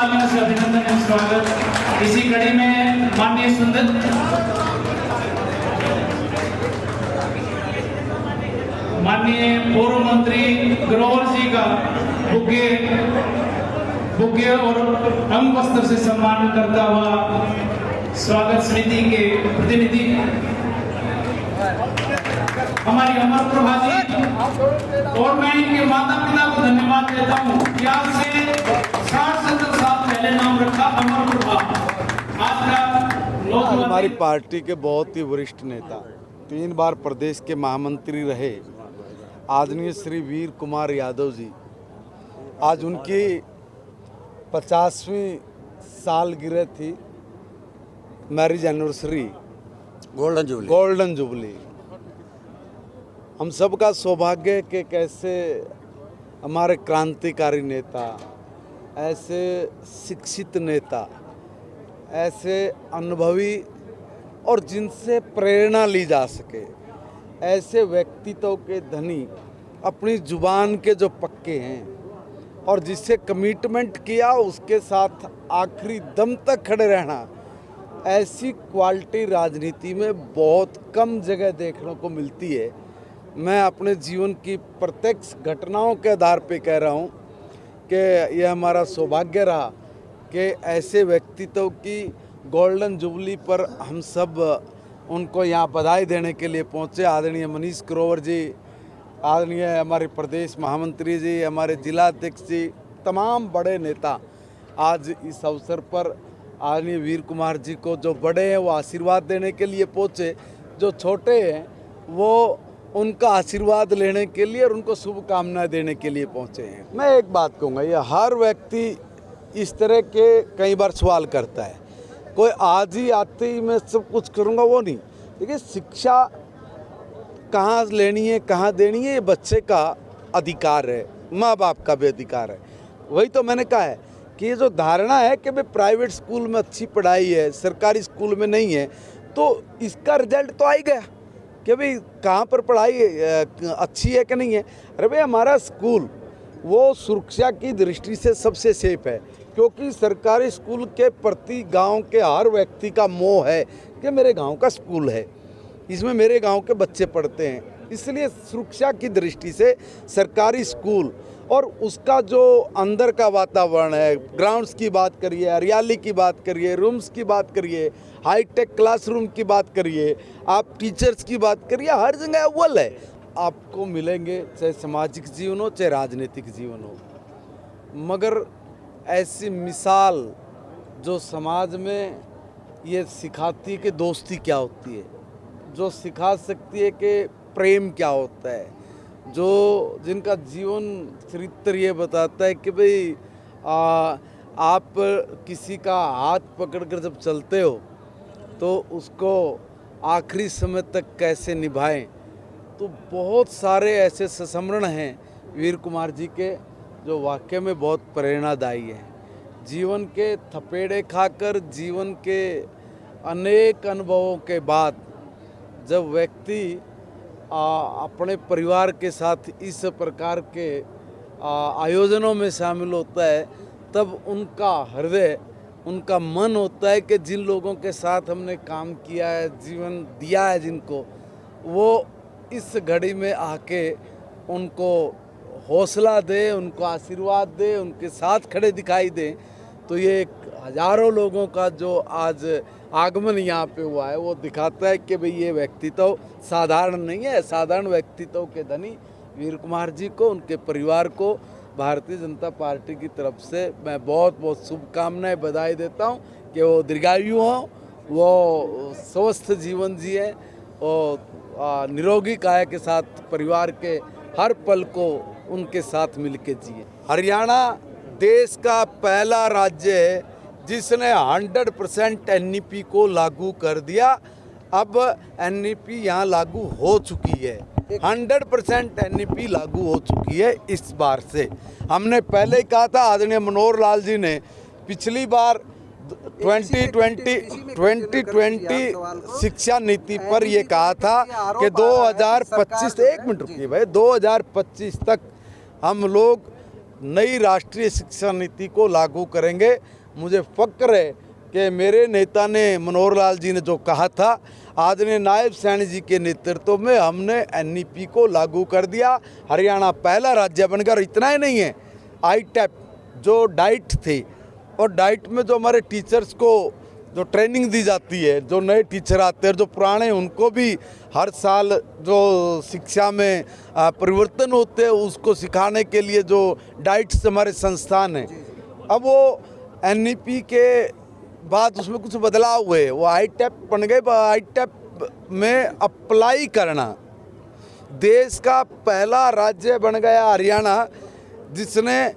तालियों से अभिनंदन एवं स्वागत। इसी कड़ी में माननीय पूर्व मंत्री ग्रोवर जी का बुके और अंग वस्त्र से सम्मान करता हुआ स्वागत समिति के प्रतिनिधि हमारी अमर प्रभा जी, और मैं इनके माता पिता को धन्यवाद देता हूँ कि आज से 60-70 साल पहले नाम रखा अमर प्रभा। आज का हमारी पार्टी के बहुत ही वरिष्ठ नेता, 3 बार प्रदेश के महामंत्री रहे आदरणीय श्री वीर कुमार यादव जी, आज उनकी 50वीं सालगिरह थी, मैरिज एनिवर्सरी, गोल्डन जुबली। हम सबका सौभाग्य कि कैसे हमारे क्रांतिकारी नेता, ऐसे शिक्षित नेता, ऐसे अनुभवी और जिनसे प्रेरणा ली जा सके, ऐसे व्यक्तित्व के धनी, अपनी जुबान के जो पक्के हैं और जिससे कमिटमेंट किया उसके साथ आखिरी दम तक खड़े रहना, ऐसी क्वालिटी राजनीति में बहुत कम जगह देखने को मिलती है। मैं अपने जीवन की प्रत्यक्ष घटनाओं के आधार पे कह रहा हूँ कि यह हमारा सौभाग्य रहा कि ऐसे व्यक्तित्व की गोल्डन जुबली पर हम सब उनको यहाँ बधाई देने के लिए पहुँचे। आदरणीय मनीष ग्रोवर जी, आदरणीय हमारे प्रदेश महामंत्री जी, हमारे जिला अध्यक्ष जी, तमाम बड़े नेता आज इस अवसर पर आदरणीय वीर कुमार जी को, जो बड़े हैं वो आशीर्वाद देने के लिए पहुँचे, जो छोटे हैं वो उनका आशीर्वाद लेने के लिए और उनको शुभकामनाएं देने के लिए पहुंचे हैं। मैं एक बात कहूँगा, ये हर व्यक्ति इस तरह के कई बार सवाल करता है, कोई आज ही आते ही मैं सब कुछ करूँगा, वो नहीं। देखिए, शिक्षा कहाँ लेनी है, कहाँ देनी है, ये बच्चे का अधिकार है, माँ बाप का भी अधिकार है। वही तो मैंने कहा है कि ये जो धारणा है कि भाई प्राइवेट स्कूल में अच्छी पढ़ाई है, सरकारी स्कूल में नहीं है, तो इसका रिजल्ट तो आ ही गया कि भाई कहाँ पर पढ़ाई अच्छी है कि नहीं है। अरे भाई, हमारा स्कूल वो सुरक्षा की दृष्टि से सबसे सेफ है, क्योंकि सरकारी स्कूल के प्रति गांव के हर व्यक्ति का मोह है कि मेरे गांव का स्कूल है, इसमें मेरे गांव के बच्चे पढ़ते हैं। इसलिए सुरक्षा की दृष्टि से सरकारी स्कूल और उसका जो अंदर का वातावरण है, ग्राउंड्स की बात करिए, हरियाली की बात करिए, रूम्स की बात करिए, हाईटेक क्लासरूम की बात करिए, आप टीचर्स की बात करिए, हर जगह अव्वल है। आपको मिलेंगे, चाहे सामाजिक जीवन हो चाहे राजनीतिक जीवन हो। मगर ऐसी मिसाल जो समाज में ये सिखाती है कि दोस्ती क्या होती है, जो सिखा सकती है कि प्रेम क्या होता है, जो जिनका जीवन चरित्र ये बताता है कि भाई आप किसी का हाथ पकड़कर जब चलते हो तो उसको आखिरी समय तक कैसे निभाएं। तो बहुत सारे ऐसे संस्मरण हैं वीर कुमार जी के जो वाकई में बहुत प्रेरणादायी हैं। जीवन के थपेड़े खाकर, जीवन के अनेक अनुभवों के बाद जब व्यक्ति अपने परिवार के साथ इस प्रकार के आयोजनों में शामिल होता है, तब उनका हृदय, उनका मन होता है कि जिन लोगों के साथ हमने काम किया है, जीवन दिया है जिनको, वो इस घड़ी में आके उनको हौसला दे, उनको आशीर्वाद दे, उनके साथ खड़े दिखाई दे। तो ये हजारों लोगों का जो आज आगमन यहाँ पे हुआ है, वो दिखाता है कि भाई ये व्यक्तित्व साधारण नहीं है। साधारण व्यक्तित्व के धनी वीर कुमार जी को, उनके परिवार को भारतीय जनता पार्टी की तरफ से मैं बहुत बहुत शुभकामनाएं, बधाई देता हूँ कि वो दीर्घायु हों, वो स्वस्थ जीवन जिए और निरोगी काया के साथ परिवार के हर पल को उनके साथ मिलके जिए। हरियाणा देश का पहला राज्य है जिसने 100% एनईपी को लागू कर दिया। अब एनईपी यहाँ लागू हो चुकी है, 100% एनईपी लागू हो चुकी है इस बार से। हमने पहले ही कहा था, आदरणीय मनोहर लाल जी ने पिछली बार 2020 शिक्षा नीति पर ये कहा था कि 2025 एक मिनट रुकिए भाई, 2025 तक हम लोग नई राष्ट्रीय शिक्षा नीति को लागू करेंगे। मुझे फक्र है कि मेरे नेता ने मनोहर लाल जी ने जो कहा था, आदरणीय नायब सैनी जी के नेतृत्व में हमने एनईपी को लागू कर दिया। हरियाणा पहला राज्य बनकर, और इतना ही नहीं है, आईटेप जो डाइट थे, और डाइट में जो हमारे टीचर्स को जो ट्रेनिंग दी जाती है, जो नए टीचर आते हैं, जो पुराने, उनको भी हर साल जो शिक्षा में परिवर्तन होते हैं उसको सिखाने के लिए जो डाइट्स हमारे संस्थान हैं, अब वो एनईपी के बाद उसमें कुछ बदलाव हुए, वो आईटेप बन गए। आईटेप में अप्लाई करना, देश का पहला राज्य बन गया हरियाणा जिसने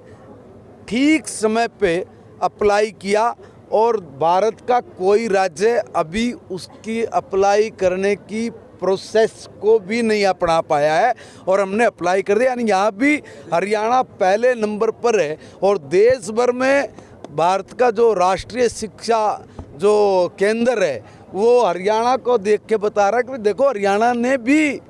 ठीक समय पे अप्लाई किया, और भारत का कोई राज्य अभी उसकी अप्लाई करने की प्रोसेस को भी नहीं अपना पाया है, और हमने अप्लाई कर दिया। यानी यहाँ भी हरियाणा पहले नंबर पर है, और देश भर में भारत का जो राष्ट्रीय शिक्षा जो केंद्र है वो हरियाणा को देख के बता रहा है कि देखो हरियाणा ने भी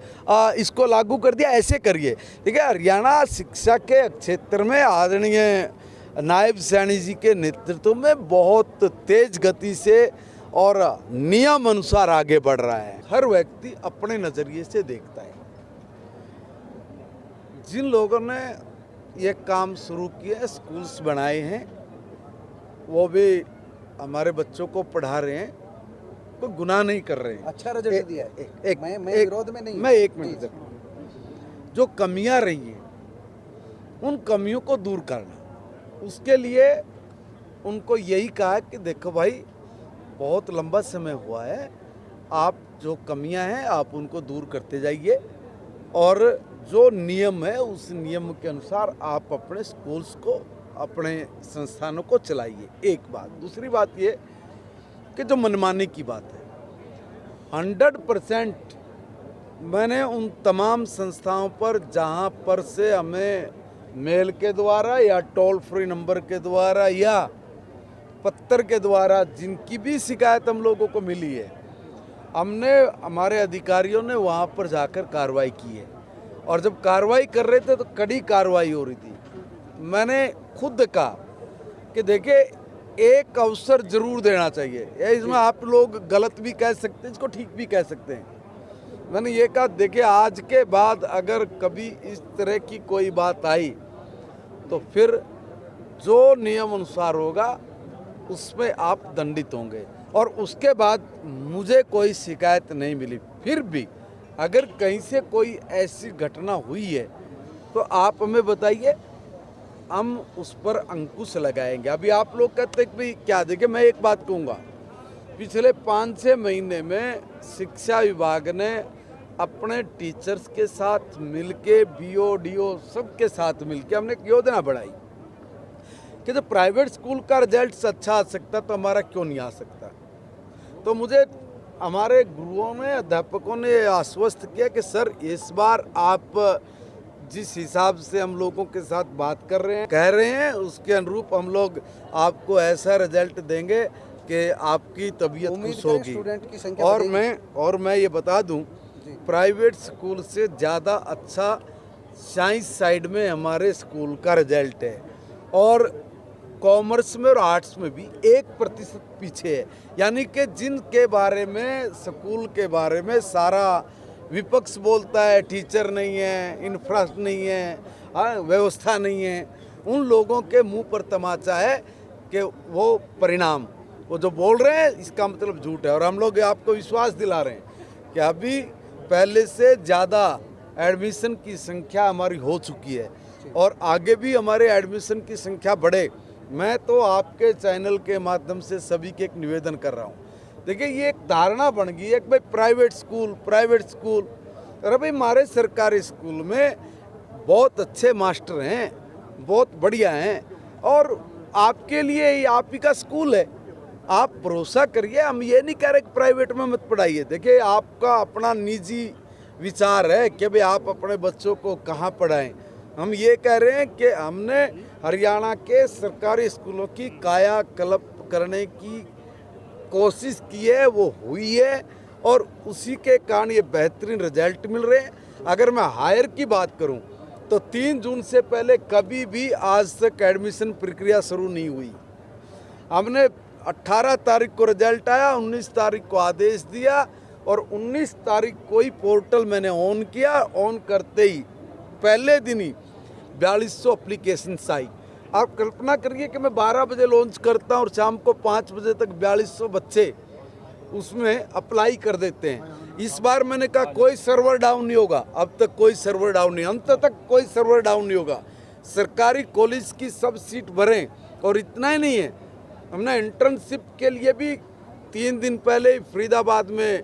इसको लागू कर दिया, ऐसे करिए। ठीक है, हरियाणा शिक्षा के क्षेत्र में आदरणीय नायब सैनी जी के नेतृत्व में बहुत तेज गति से और नियम अनुसार आगे बढ़ रहा है। हर व्यक्ति अपने नज़रिए से देखता है। जिन लोगों ने ये काम शुरू किया, स्कूल्स बनाए हैं, वो भी हमारे बच्चों को पढ़ा रहे हैं, कोई गुनाह नहीं कर रहे हैं। अच्छा रिजल्ट दिया है। मैं विरोध में नहीं। मैं एक मिनट, जो कमियां रही हैं उन कमियों को दूर करना, उसके लिए उनको यही कहा कि देखो भाई, बहुत लंबा समय हुआ है, आप जो कमियां हैं आप उनको दूर करते जाइए, और जो नियम है उस नियम के अनुसार आप अपने स्कूल्स को, अपने संस्थानों को चलाइए। एक बात। दूसरी बात ये कि जो मनमानी की बात है, 100% मैंने उन तमाम संस्थाओं पर जहां पर से हमें मेल के द्वारा या टोल फ्री नंबर के द्वारा या पत्र के द्वारा जिनकी भी शिकायत हम लोगों को मिली है, हमने, हमारे अधिकारियों ने वहां पर जाकर कार्रवाई की है। और जब कार्रवाई कर रहे थे तो कड़ी कार्रवाई हो रही थी। मैंने खुद कहा कि देखिए, एक अवसर जरूर देना चाहिए। इसमें आप लोग गलत भी कह सकते हैं, इसको ठीक भी कह सकते हैं। मैंने ये कहा, देखिए आज के बाद अगर कभी इस तरह की कोई बात आई तो फिर जो नियम अनुसार होगा उसमें आप दंडित होंगे। और उसके बाद मुझे कोई शिकायत नहीं मिली। फिर भी अगर कहीं से कोई ऐसी घटना हुई है तो आप हमें बताइए, हम उस पर अंकुश लगाएंगे। अभी आप लोग कहते हैं कि भाई क्या, देखिए मैं एक बात कहूँगा, पिछले 5-6 महीने में शिक्षा विभाग ने अपने टीचर्स के साथ मिलके, BO सबके साथ मिलके हमने एक योजना बढ़ाई कि जब प्राइवेट स्कूल का रिजल्ट अच्छा आ सकता तो हमारा क्यों नहीं आ सकता। तो मुझे हमारे गुरुओं ने, अध्यापकों ने आश्वस्त किया कि सर, इस बार आप जिस हिसाब से हम लोगों के साथ बात कर रहे हैं, कह रहे हैं, उसके अनुरूप हम लोग आपको ऐसा रिजल्ट देंगे कि आपकी तबीयत खुश होगी। और मैं ये बता दूं, प्राइवेट स्कूल से ज़्यादा अच्छा साइंस साइड में हमारे स्कूल का रिजल्ट है, और कॉमर्स में और आर्ट्स में भी 1% पीछे है। यानी कि जिनके बारे में, स्कूल के बारे में सारा विपक्ष बोलता है, टीचर नहीं है, इंफ्रास्ट्रक्चर नहीं है, व्यवस्था नहीं है, उन लोगों के मुंह पर तमाचा है कि वो परिणाम, वो जो बोल रहे हैं इसका मतलब झूठ है। और हम लोग आपको विश्वास दिला रहे हैं कि अभी पहले से ज़्यादा एडमिशन की संख्या हमारी हो चुकी है, और आगे भी हमारे एडमिशन की संख्या बढ़े। मैं तो आपके चैनल के माध्यम से सभी के एक निवेदन कर रहा हूँ, देखिए ये एक धारणा बन गई है कि भाई प्राइवेट स्कूल। अरे भाई, हमारे सरकारी स्कूल में बहुत अच्छे मास्टर हैं, बहुत बढ़िया हैं, और आपके लिए आप ही का स्कूल है, आप भरोसा करिए। हम ये नहीं कह रहे कि प्राइवेट में मत पढ़ाइए। देखिए, आपका अपना निजी विचार है कि भाई आप अपने बच्चों को कहाँ पढ़ाएं। हम ये कह रहे हैं कि हमने हरियाणा के सरकारी स्कूलों की कायाकल्प करने की कोशिश की है, वो हुई है, और उसी के कारण ये बेहतरीन रिजल्ट मिल रहे हैं। अगर मैं हायर की बात करूं तो 3 जून से पहले कभी भी आज तक एडमिशन प्रक्रिया शुरू नहीं हुई। हमने 18 तारीख को रिजल्ट आया, 19 तारीख को आदेश दिया और 19 तारीख को ही पोर्टल मैंने ऑन किया। ऑन करते ही पहले दिन ही 4200 एप्लीकेशंस आई। आप कल्पना करिए कि मैं 12 बजे लॉन्च करता हूँ और शाम को 5 बजे तक 4200 बच्चे उसमें अप्लाई कर देते हैं। इस बार मैंने कहा कोई सर्वर डाउन नहीं होगा, अब तक कोई सर्वर डाउन नहीं, अंत तक कोई सर्वर डाउन नहीं होगा। सरकारी कॉलेज की सब सीट भरें। और इतना ही नहीं है, हमने इंटर्नशिप के लिए भी 3 दिन पहले ही फरीदाबाद में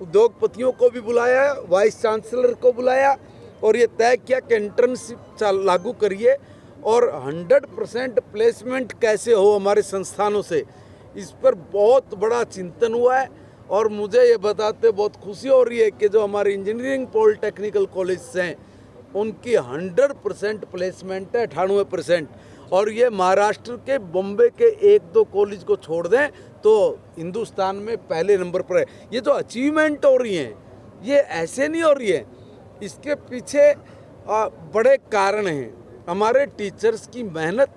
उद्योगपतियों को भी बुलाया, वाइस चांसलर को बुलाया और ये तय किया कि इंटर्नशिप लागू करिए और 100% प्लेसमेंट कैसे हो हमारे संस्थानों से, इस पर बहुत बड़ा चिंतन हुआ है। और मुझे ये बताते बहुत खुशी हो रही है कि जो हमारे इंजीनियरिंग पॉलिटेक्निकल कॉलेज हैं उनकी 100% प्लेसमेंट है, 98%। और ये महाराष्ट्र के बॉम्बे के 1-2 कॉलेज को छोड़ दें तो हिंदुस्तान में पहले नंबर पर है। ये जो अचीवमेंट हो रही हैं ये ऐसे नहीं हो रही है, इसके पीछे बड़े कारण हैं। हमारे टीचर्स की मेहनत,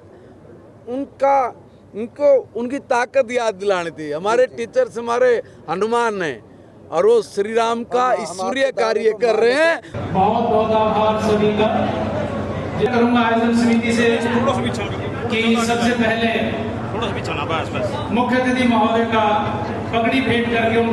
उनकी ताकत याद दिलानी थी। हमारे टीचर्स हमारे हनुमान हैं और वो श्री राम का ईश्वरीय कार्य कर रहे हैं। बहुत बहुत आभार सभी का। ये करूंगा आयोजन समिति से कि सबसे पहले मुख्य अतिथि महोदय का पगड़ी भेंट करके उनका